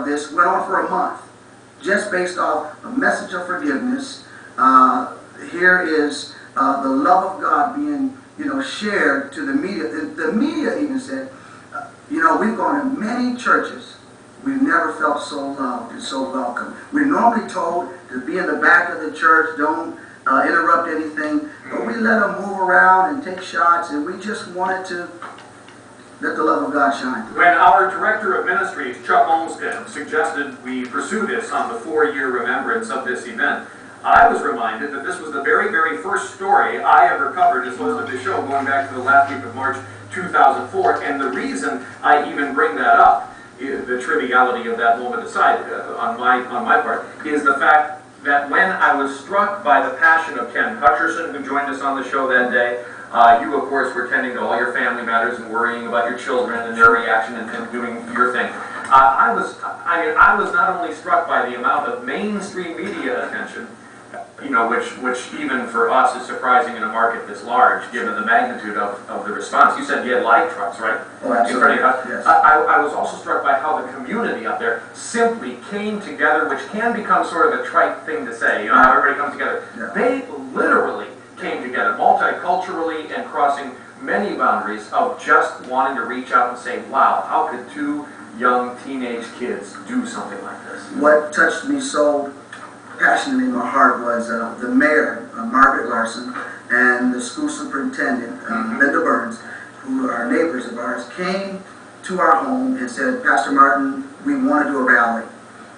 this went on for a month, just based off a message of forgiveness. Here is the love of God being, shared to the media. The media even said, we've gone to many churches. We've never felt so loved and so welcome. We're normally told to be in the back of the church, don't interrupt anything, but we let them move around and take shots, and we just wanted to let the love of God shine through. When our Director of Ministries, Chuck Olmsted, suggested we pursue this on the 4-year remembrance of this event, I was reminded that this was the very, very first story I ever covered as host of the show going back to the last week of March 2004, and the reason I even bring that up, the triviality of that moment aside, on my part, is the fact that when I was struck by the passion of Ken Hutcherson, who joined us on the show that day, you, of course, were tending to all your family matters and worrying about your children and their reaction and doing your thing. I was not only struck by the amount of mainstream media attention, which even for us is surprising in a market this large, given the magnitude of the response. You said you had live trucks, right? Oh, absolutely. In front of you. Yes. I was also struck by how the community up there simply came together, which can become sort of a trite thing to say, how everybody comes together. Yeah. They literally came together multiculturally and crossing many boundaries of just wanting to reach out and say, wow, how could 2 young teenage kids do something like this? What touched me so passionately in my heart was the mayor, Margaret Larson, and the school superintendent, Linda Burns, who are neighbors of ours, came to our home and said, Pastor Martin, we want to do a rally.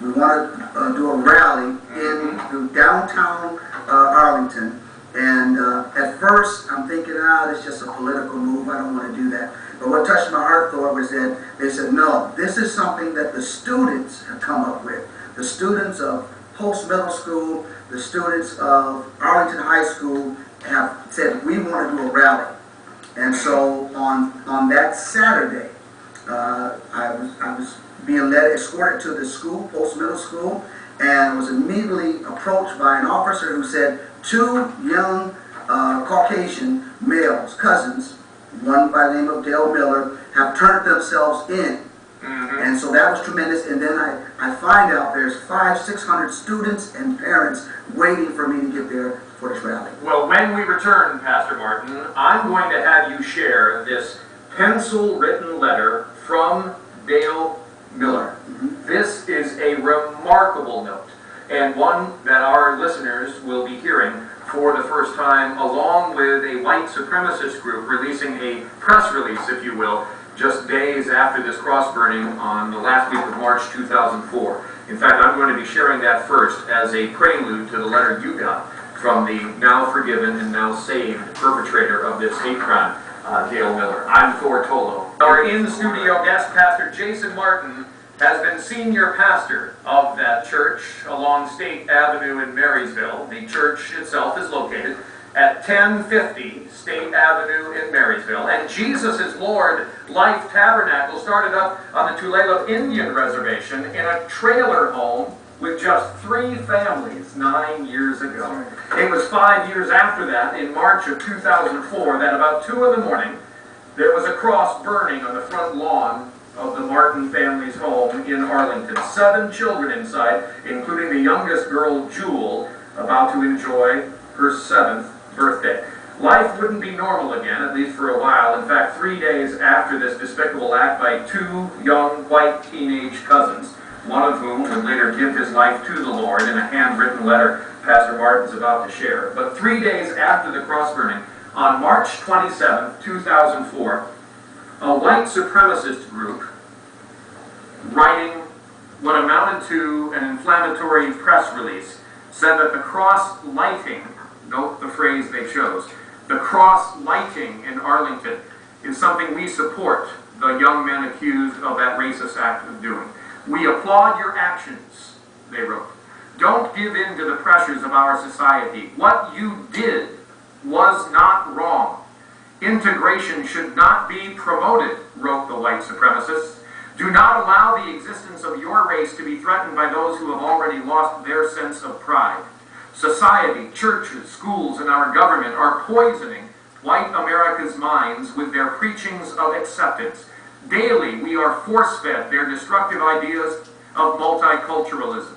We want to do a rally in downtown Arlington. And at first, I'm thinking, it's just a political move. I don't want to do that. But what touched my heart, Thor, was that they said, no, this is something that the students have come up with. The students of Post Middle School, the students of Arlington High School have said, we want to do a rally. And so on that Saturday, I was being escorted to the school, Post Middle School, and was immediately approached by an officer who said, 2 young Caucasian males, cousins, one by the name of Dale Miller, have turned themselves in. And so that was tremendous. And then I find out there's 500-600 students and parents waiting for me to get there for this rally. Well, when we return, Pastor Martin, I'm going to have you share this pencil-written letter from Dale Miller. This is a remarkable note, and one that our listeners will be hearing for the first time, along with a white supremacist group releasing a press release, if you will, just days after this cross-burning on the last week of March 2004. In fact, I'm going to be sharing that first as a prelude to the letter you got from the now forgiven and now saved perpetrator of this hate crime, Dale Miller. I'm Thor Tolo. Our in-studio guest, Pastor Jason Martin, has been senior pastor of that church along State Avenue in Marysville. The church itself is located at 1050 State Avenue in Marysville. And Jesus is Lord Life Tabernacle started up on the Tulalip Indian Reservation in a trailer home with just 3 families 9 years ago. It was 5 years after that, in March of 2004, that about 2 in the morning, there was a cross burning on the front lawn of the Martin family's home in Arlington. 7 children inside, including the youngest girl, Jewel, about to enjoy her 7th birthday. Life wouldn't be normal again, at least for a while. In fact, 3 days after this despicable act by 2 young white teenage cousins, one of whom would later give his life to the Lord in a handwritten letter Pastor Martin's about to share. But 3 days after the cross-burning, on March 27, 2004, a white supremacist group, writing what amounted to an inflammatory press release, said that the cross lighting, note the phrase they chose, the cross lighting in Arlington is something we support the young men accused of that racist act of doing. We applaud your actions, they wrote. Don't give in to the pressures of our society. What you did was not wrong. Integration should not be promoted, wrote the white supremacists. Do not allow the existence of your race to be threatened by those who have already lost their sense of pride. Society, churches, schools, and our government are poisoning white America's minds with their preachings of acceptance. Daily, we are force-fed their destructive ideas of multiculturalism.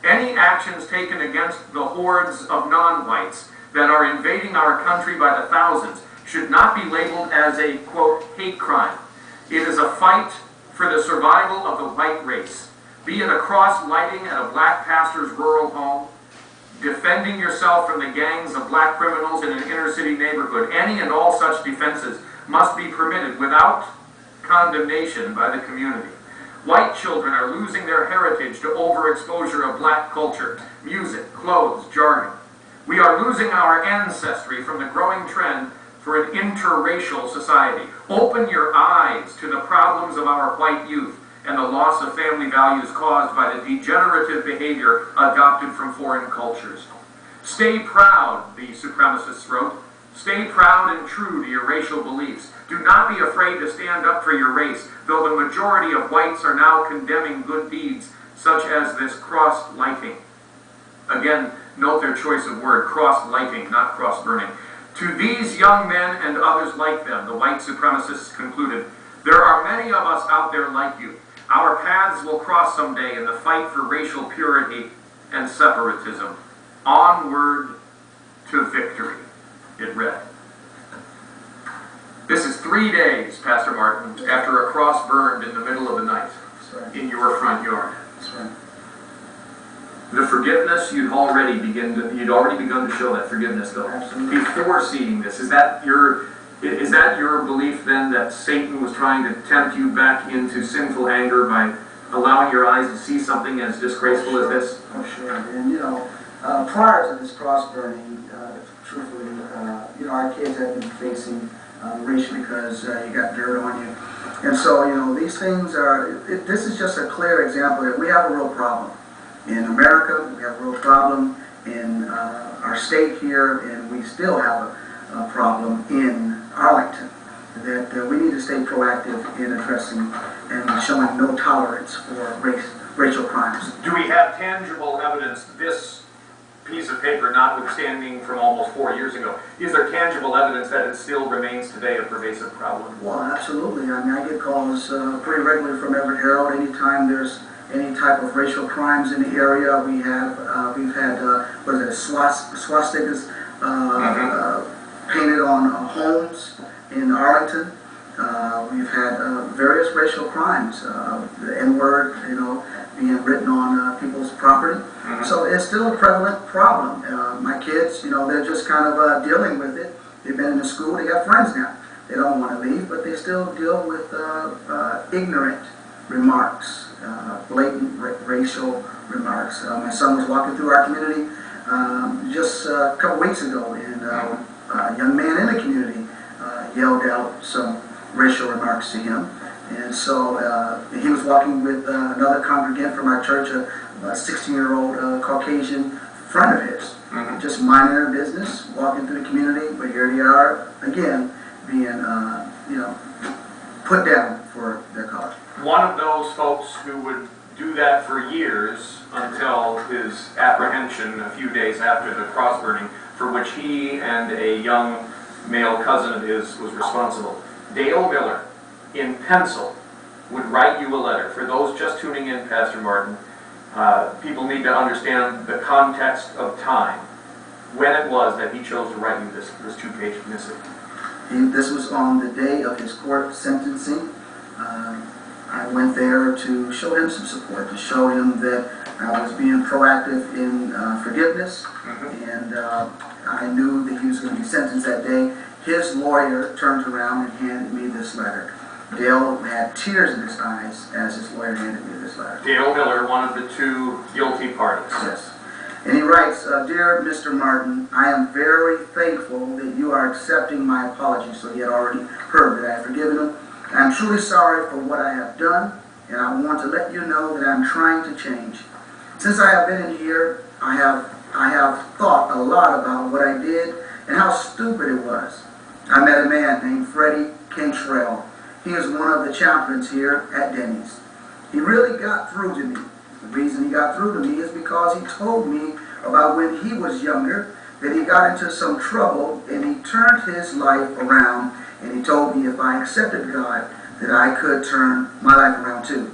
Any actions taken against the hordes of non-whites that are invading our country by the thousands should not be labeled as a, quote, hate crime. It is a fight for the survival of the white race, be it a cross lighting at a black pastor's rural home, defending yourself from the gangs of black criminals in an inner city neighborhood. Any and all such defenses must be permitted without condemnation by the community. White children are losing their heritage to overexposure of black culture, music, clothes, jargon. We are losing our ancestry from the growing trend for an interracial society. Open your eyes to the problems of our white youth and the loss of family values caused by the degenerative behavior adopted from foreign cultures. Stay proud, the supremacists wrote. Stay proud and true to your racial beliefs. Do not be afraid to stand up for your race, though the majority of whites are now condemning good deeds, such as this cross-lighting. Again, note their choice of word, cross-lighting, not cross-burning. To these young men and others like them, the white supremacists concluded, there are many of us out there like you. Our paths will cross someday in the fight for racial purity and separatism. Onward to victory, it read. This is 3 days, Pastor Martin, after a cross burned in the middle of the night in your front yard. That's right. The forgiveness you'd already begun to show that forgiveness, though. Absolutely. Before seeing this, is that your belief then that Satan was trying to tempt you back into sinful anger by allowing your eyes to see something as disgraceful as this? Oh, sure. And prior to this cross burning, truthfully, our kids have been facing racial because you got dirt on you, and so these things are. This is just a clear example that we have a real problem. In America, we have a real problem in our state here, and we still have a problem in Arlington. That we need to stay proactive in addressing and showing no tolerance for racial crimes. Do we have tangible evidence, this piece of paper notwithstanding from almost 4 years ago, is there tangible evidence that it still remains today a pervasive problem? Well, absolutely. I mean, I get calls pretty regularly from Everett Herald anytime there's any type of racial crimes in the area. We've had swastikas painted on homes in Arlington. We've had various racial crimes, the N-word, being written on people's property. Mm-hmm. So it's still a prevalent problem. My kids, they're just kind of dealing with it. They've been in the school. They got friends now. They don't want to leave, but they still deal with ignorant remarks. Blatant racial remarks. My son was walking through our community just a couple weeks ago, and a young man in the community yelled out some racial remarks to him. And so he was walking with another congregant from our church, a 16-year-old Caucasian friend of his, just minding their business, walking through the community, but here they are, again, being put down for their color. One of those folks who would do that for years until his apprehension a few days after the cross burning, for which he and a young male cousin of his was responsible. Dale Miller in pencil would write you a letter. For those just tuning in, Pastor Martin, people need to understand the context of time, when it was that he chose to write you this two-page missive. This was on the day of his court sentencing. I went there to show him some support, to show him that I was being proactive in forgiveness, and I knew that he was going to be sentenced that day. His lawyer turned around and handed me this letter. Dale had tears in his eyes as his lawyer handed me this letter. Dale Miller, one of the two guilty parties. Yes. And he writes, Dear Mr. Martin, I am very thankful that you are accepting my apology. So he had already heard that I had forgiven him. I am truly sorry for what I have done, and I want to let you know that I am trying to change. Since I have been in here, I have thought a lot about what I did and how stupid it was. I met a man named Freddie Cantrell. He is one of the chaplains here at Denny's. He really got through to me. The reason he got through to me is because he told me about when he was younger, that he got into some trouble and he turned his life around, and he told me if I accepted God, that I could turn my life around too.